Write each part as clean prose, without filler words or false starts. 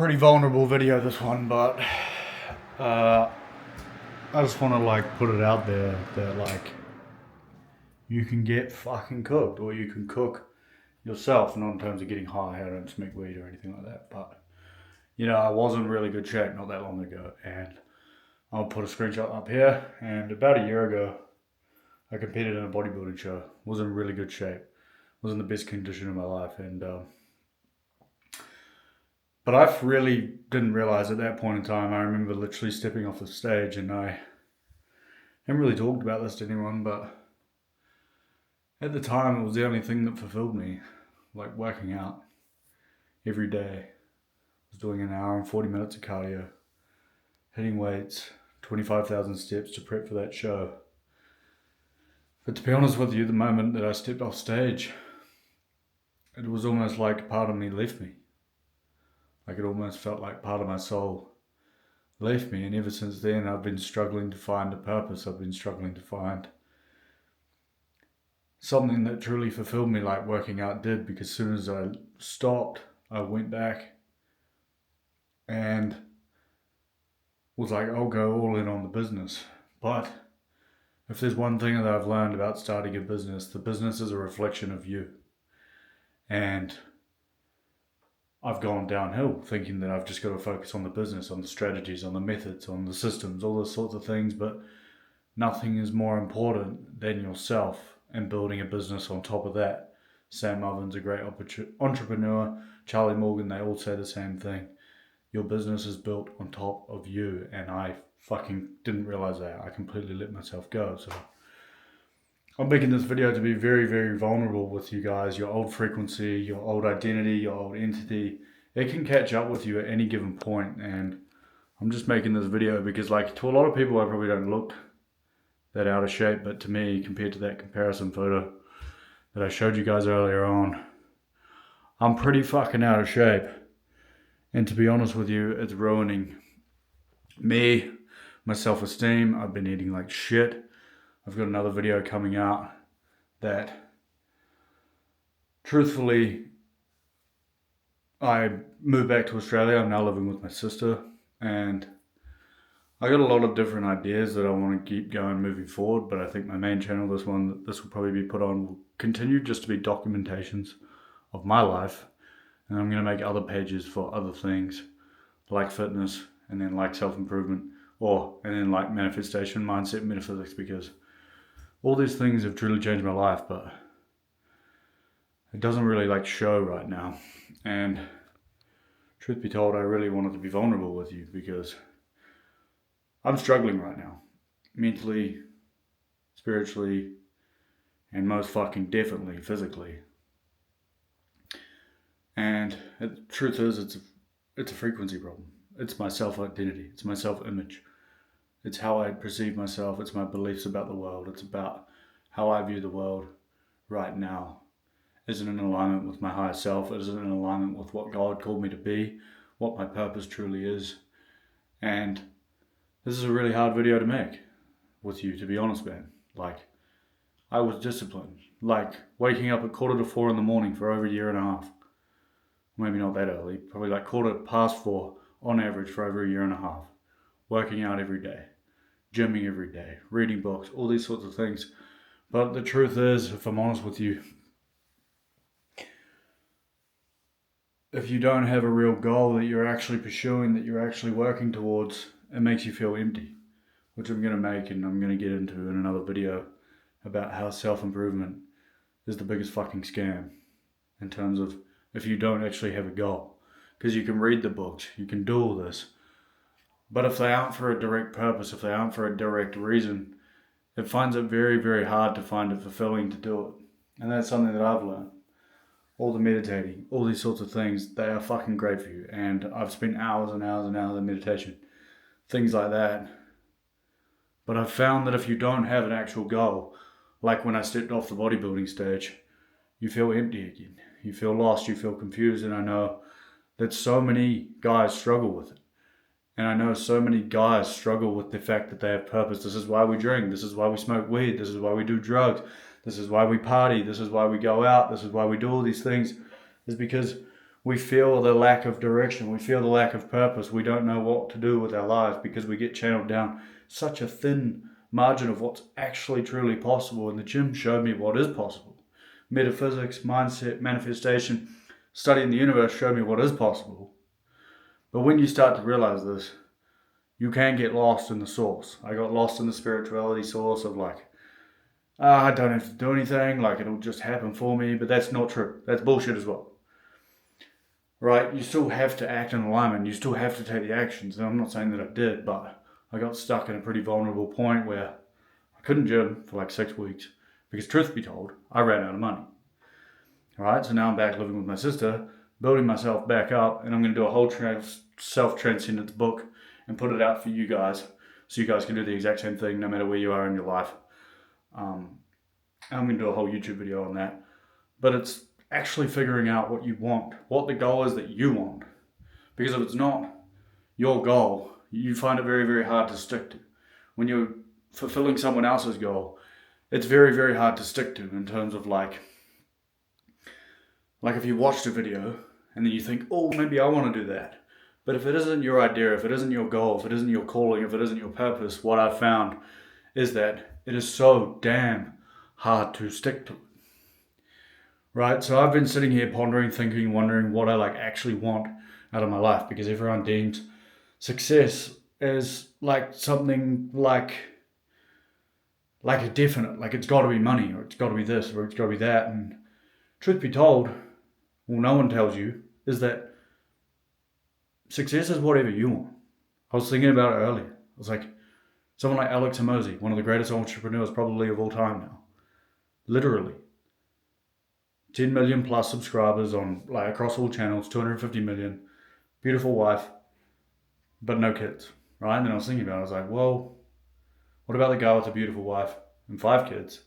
Pretty vulnerable video, this one, but I just want to like put it out there that like you can get fucking cooked, or you can cook yourself, not in terms of getting high. I don't smoke weed or anything like that, but I was in really good shape not that long ago, and I'll put a screenshot up here. And about a year ago, I competed in a bodybuilding show. Was in really good shape. Was in the best condition of my life, and but I really didn't realize at that point in time. I remember literally stepping off the stage, and I haven't really talked about this to anyone, but at the time it was the only thing that fulfilled me, like working out every day. I was doing an hour and 40 minutes of cardio, hitting weights, 25,000 steps to prep for that show. But to be honest with you, the moment that I stepped off stage, it was almost like part of me left me. Like it almost felt like part of my soul left me, and ever since then I've been struggling to find a purpose. I've been struggling to find something that truly fulfilled me like working out did, because as soon as I stopped, I went back and was like, I'll go all in on the business. But if there's one thing that I've learned about starting a business, the business is a reflection of you. And I've gone downhill thinking that I've just got to focus on the business, on the strategies, on the methods, on the systems, all those sorts of things, but nothing is more important than yourself and building a business on top of that. Sam Oven's a great entrepreneur, Charlie Morgan, they all say the same thing. Your business is built on top of you, and I fucking didn't realize that. I completely let myself go. So I'm making this video to be very, very vulnerable with you guys. Your old frequency, your old identity, your old entity, it can catch up with you at any given point. And I'm just making this video because, like, to a lot of people, I probably don't look that out of shape. But to me, compared to that comparison photo that I showed you guys earlier on, I'm pretty fucking out of shape. And to be honest with you, it's ruining me, my self-esteem. I've been eating like shit. I've got another video coming out that, truthfully, I moved back to Australia. I'm now living with my sister, and I got a lot of different ideas that I want to keep going moving forward, but I think my main channel, this one, this will probably be put on, will continue just to be documentations of my life. And I'm going to make other pages for other things, like fitness, and then like self-improvement, and then like manifestation, mindset, metaphysics, because all these things have truly changed my life, but it doesn't really like show right now. And truth be told, I really wanted to be vulnerable with you because I'm struggling right now, mentally, spiritually, and most fucking definitely physically. And the truth is, it's a frequency problem. It's my self-identity. It's my self-image. It's how I perceive myself. It's my beliefs about the world. It's about how I view the world right now. Is it in alignment with my higher self? Is it in alignment with what God called me to be? What my purpose truly is? And this is a really hard video to make with you, to be honest, man. Like, I was disciplined. Like, waking up at 3:45 in the morning for over a year and a half. Maybe not that early, probably like 4:15 on average for over a year and a half. Working out every day, gymming every day, reading books, all these sorts of things. But the truth is, if I'm honest with you, if you don't have a real goal that you're actually pursuing, that you're actually working towards, it makes you feel empty, which I'm going to make, and I'm going to get into in another video about how self-improvement is the biggest fucking scam in terms of if you don't actually have a goal. Because you can read the books, you can do all this, but if they aren't for a direct purpose, if they aren't for a direct reason, it finds it very, very hard to find it fulfilling to do it. And that's something that I've learned. All the meditating, all these sorts of things, they are fucking great for you. And I've spent hours and hours and hours in meditation, things like that. But I've found that if you don't have an actual goal, like when I stepped off the bodybuilding stage, you feel empty again. You feel lost, you feel confused, and I know that so many guys struggle with it. And I know so many guys struggle with the fact that they have purpose. This is why we drink, this is why we smoke weed, this is why we do drugs, this is why we party, this is why we go out, this is why we do all these things, is because We feel the lack of direction. We feel the lack of purpose. We don't know what to do with our lives because we get channeled down such a thin margin of what's actually truly possible. And the gym showed me what is possible. Metaphysics, mindset, manifestation, studying the universe showed me what is possible. But when you start to realize this, you can get lost in the source. I got lost in the spirituality source of like, I don't have to do anything, like it'll just happen for me. But that's not true. That's bullshit as well. Right? You still have to act in alignment. You still have to take the actions. And I'm not saying that I did, but I got stuck in a pretty vulnerable point where I couldn't gym for like 6 weeks because, truth be told, I ran out of money. All right, so now I'm back living with my sister, building myself back up, and I'm going to do a whole self-transcendence book and put it out for you guys so you guys can do the exact same thing no matter where you are in your life. I'm going to do a whole YouTube video on that. But it's actually figuring out what you want, what the goal is that you want. Because if it's not your goal, you find it very, very hard to stick to. When you're fulfilling someone else's goal, it's very, very hard to stick to in terms of like if you watched a video and then you think, oh, maybe I want to do that. But if it isn't your idea, if it isn't your goal, if it isn't your calling, if it isn't your purpose, what I've found is that it is so damn hard to stick to. Right? So I've been sitting here pondering, thinking, wondering what I like actually want out of my life, because everyone deems success as like something like a definite, like it's got to be money, or it's got to be this, or it's got to be that. And truth be told, well, no one tells you, is that success is whatever you want. I was thinking about it earlier. I was like, someone like Alex Hormozi, one of the greatest entrepreneurs probably of all time now. Literally. 10 million plus subscribers on like across all channels, 250 million, beautiful wife, but no kids, right? And then I was thinking about it, I was like, well, what about the guy with a beautiful wife and 5 kids,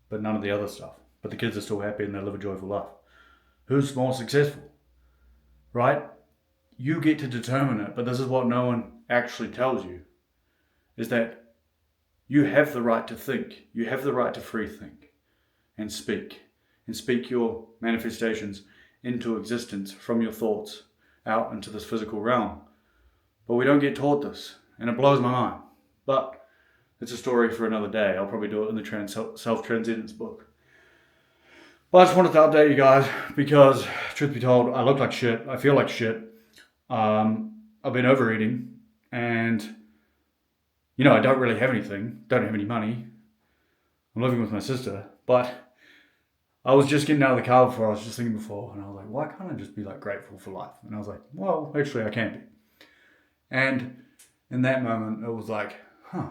but none of the other stuff? But the kids are still happy and they live a joyful life. Who's more successful, right? You get to determine it, but this is what no one actually tells you, is that you have the right to think. You have the right to free think and speak your manifestations into existence from your thoughts out into this physical realm. But we don't get taught this, and it blows my mind. But it's a story for another day. I'll probably do it in the self-transcendence book. But I just wanted to update you guys because, truth be told, I look like shit. I feel like shit. I've been overeating, and I don't really have anything. Don't have any money. I'm living with my sister, but I was just getting out of the car before. I was just thinking before, and I was like, why can't I just be like grateful for life? And I was like, well, actually, I can be. And in that moment, it was like, I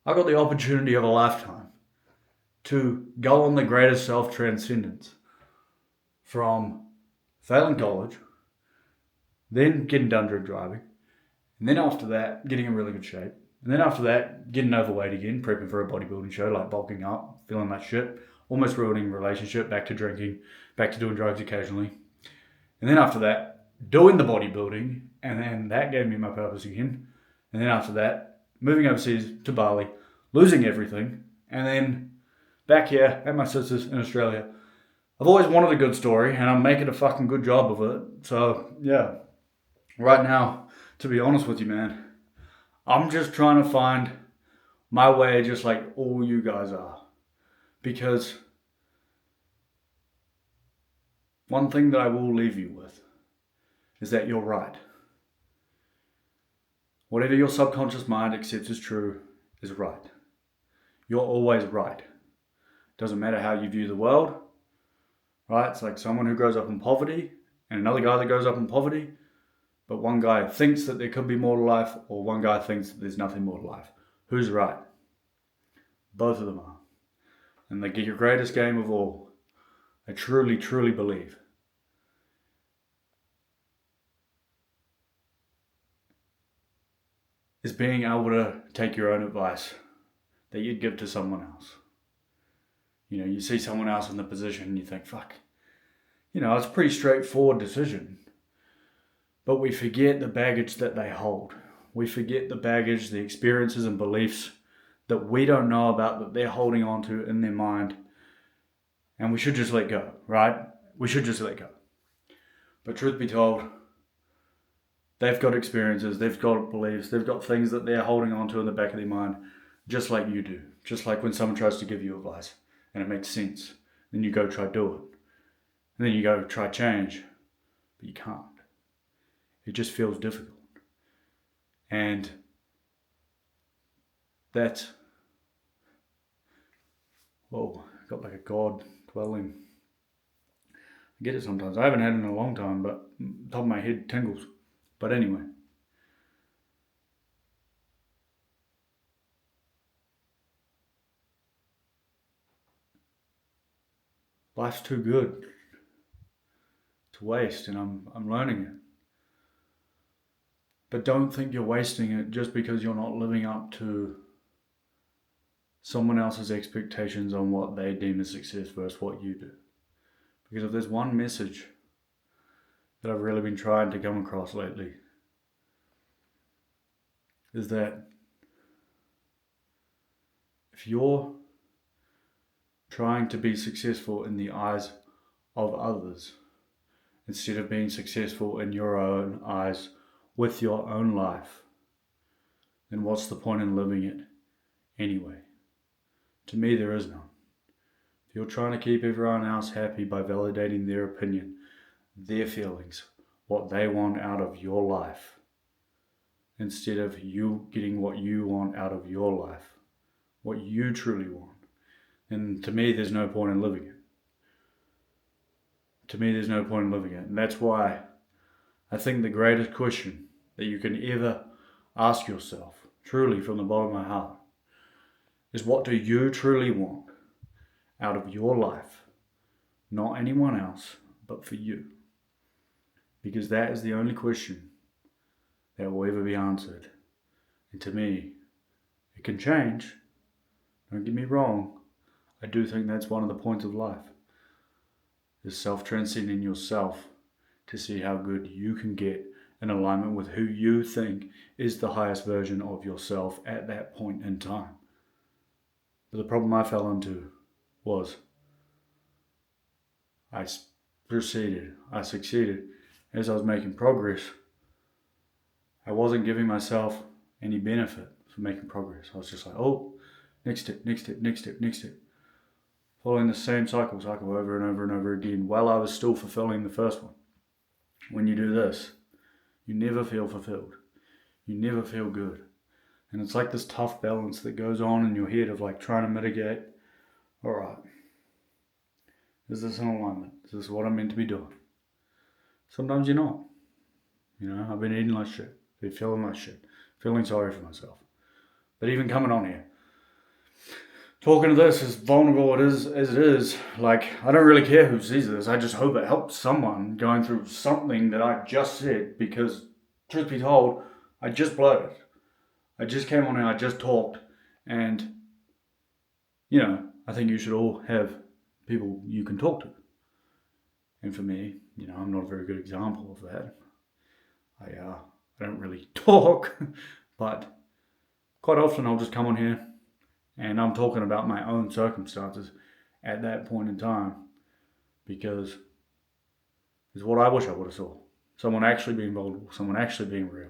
got the opportunity of a lifetime to go on the greatest self-transcendence from failing college, then getting done drink driving, and then after that, getting in really good shape, and then after that, getting overweight again, prepping for a bodybuilding show, like bulking up, feeling like shit, almost ruining a relationship, back to drinking, back to doing drugs occasionally, and then after that, doing the bodybuilding, and then that gave me my purpose again, and then after that, moving overseas to Bali, losing everything, and then back here at my sister's in Australia. I've always wanted a good story, and I'm making a fucking good job of it. So, yeah. Right now, to be honest with you, man, I'm just trying to find my way just like all you guys are. Because one thing that I will leave you with is that you're right. Whatever your subconscious mind accepts as true is right. You're always right. Doesn't matter how you view the world, right? It's like someone who grows up in poverty and another guy that grows up in poverty, but one guy thinks that there could be more to life, or one guy thinks that there's nothing more to life. Who's right? Both of them are. And the greatest game of all, I truly, truly believe, is being able to take your own advice that you'd give to someone else. You see someone else in the position and you think, fuck, it's a pretty straightforward decision. But we forget the baggage that they hold. We forget the baggage, the experiences and beliefs that we don't know about, that they're holding on to in their mind. And we should just let go, right? We should just let go. But truth be told, they've got experiences, they've got beliefs, they've got things that they're holding on to in the back of their mind, just like you do. Just like when someone tries to give you advice and it makes sense, then you go try do it. And then you go try change, but you can't. It just feels difficult. And that's, whoa, got like a God dwelling. I get it sometimes. I haven't had it in a long time, but top of my head tingles. But anyway. Life's too good to waste, and I'm learning it. But don't think you're wasting it just because you're not living up to someone else's expectations on what they deem as success versus what you do. Because if there's one message that I've really been trying to come across lately, is that if you're trying to be successful in the eyes of others, instead of being successful in your own eyes with your own life, then what's the point in living it anyway? To me, there is none. If you're trying to keep everyone else happy by validating their opinion, their feelings, what they want out of your life, instead of you getting what you want out of your life, what you truly want, then to me, there's no point in living it. To me, there's no point in living it. And that's why I think the greatest question that you can ever ask yourself, truly from the bottom of my heart, is what do you truly want out of your life? Not anyone else, but for you. Because that is the only question that will ever be answered. And to me, it can change. Don't get me wrong. I do think that's one of the points of life. Is self-transcending yourself to see how good you can get in alignment with who you think is the highest version of yourself at that point in time. But the problem I fell into was I succeeded. As I was making progress, I wasn't giving myself any benefit for making progress. I was just like, oh, next step. Following the same cycle over and over and over again while I was still fulfilling the first one. When you do this, you never feel fulfilled. You never feel good. And it's like this tough balance that goes on in your head of like trying to mitigate, all right, is this in alignment? Is this what I'm meant to be doing? Sometimes you're not. I've been eating like shit, been feeling like shit, feeling sorry for myself. But even coming on here, talking to this as vulnerable as it is, like, I don't really care who sees this. I just hope it helps someone going through something that I just said, because truth be told, I just blurted. I just came on here, I just talked, and, I think you should all have people you can talk to. And for me, I'm not a very good example of that. I don't really talk, but quite often I'll just come on here and I'm talking about my own circumstances at that point in time, because it's what I wish I would have saw. Someone actually being vulnerable, someone actually being real.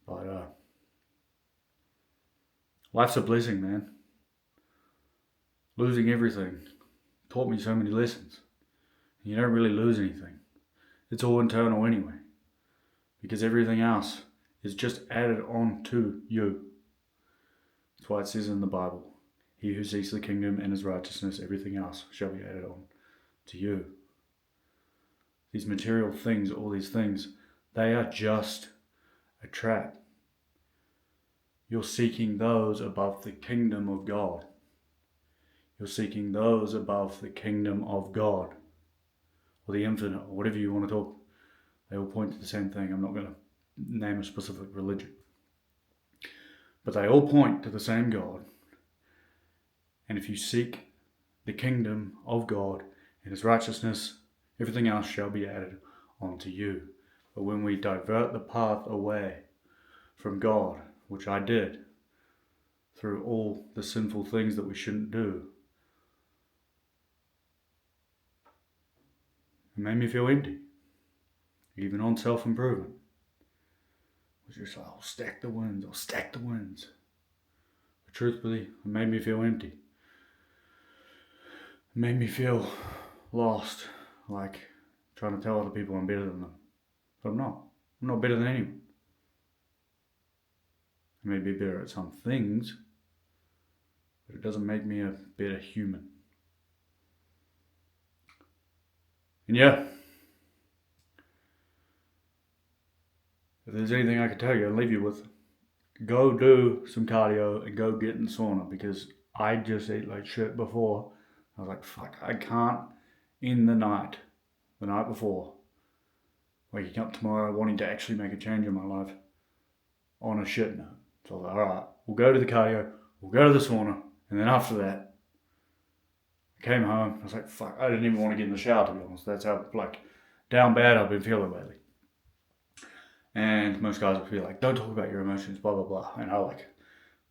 But life's a blessing, man. Losing everything taught me so many lessons. You don't really lose anything. It's all internal anyway, because everything else is just added on to you. That's why it says in the Bible, he who seeks the kingdom and his righteousness, everything else shall be added on to you. These material things, all these things, they are just a trap. You're seeking those above the kingdom of God. You're seeking those above the kingdom of God, or the infinite, or whatever you want to talk. They all point to the same thing. I'm not going to name a specific religion. But they all point to the same God. And if you seek the kingdom of God and his righteousness, everything else shall be added onto you. But when we divert the path away from God, which I did, through all the sinful things that we shouldn't do, It made me feel empty. Even on self-improvement. It was just like, I'll stack the wins, I'll stack the wins. But truthfully, it made me feel empty. It made me feel lost, like trying to tell other people I'm better than them. But I'm not. I'm not better than anyone. I may be better at some things, but it doesn't make me a better human. And yeah, if there's anything I could tell you and leave you with, go do some cardio and go get in the sauna, because I just ate like shit before. I was like, fuck, I can't in the night before, waking up tomorrow wanting to actually make a change in my life on a shit note. So I was like, alright, we'll go to the cardio, we'll go to the sauna, and then after that, I came home, I was like, fuck, I didn't even want to get in the shower, to be honest. That's how, like, down bad I've been feeling lately. And most guys will feel like, don't talk about your emotions, blah, blah, blah. And I like,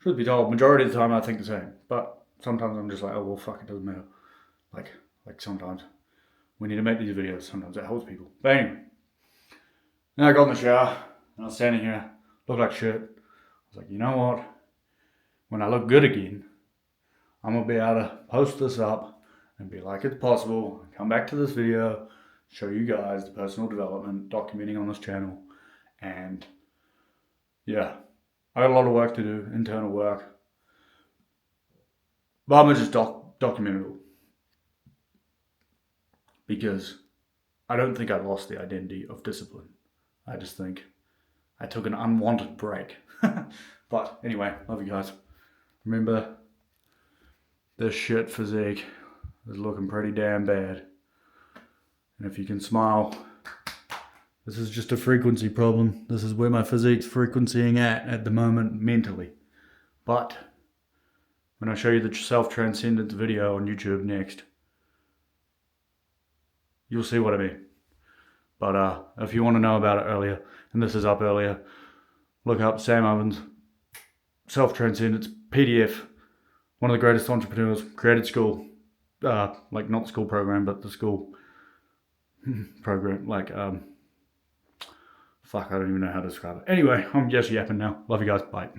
truth be told, majority of the time I think the same. But sometimes I'm just like, oh, well, fuck, it doesn't matter. Like sometimes we need to make these videos. Sometimes that helps people. But anyway, then I got in the shower, and I was standing here, looked like shit. I was like, you know what? When I look good again, I'm going to be able to post this up and be like, it's possible. Come back to this video, show you guys the personal development, documenting on this channel. And yeah, I got a lot of work to do, internal work. But I'm going to just document it all. Because I don't think I lost the identity of discipline. I just think I took an unwanted break. But anyway, love you guys. Remember, this shit physique is looking pretty damn bad. And if you can smile, this is just a frequency problem. This is where my physique's frequencying at the moment mentally. But when I show you the self-transcendence video on YouTube next, you'll see what I mean. But if you want to know about it earlier, and this is up earlier, look up Sam Ovens, Self-Transcendence, PDF, one of the greatest entrepreneurs, created school, like not the school program, but the school program, like, fuck, I don't even know how to describe it. Anyway, I'm just yapping now. Love you guys, bye.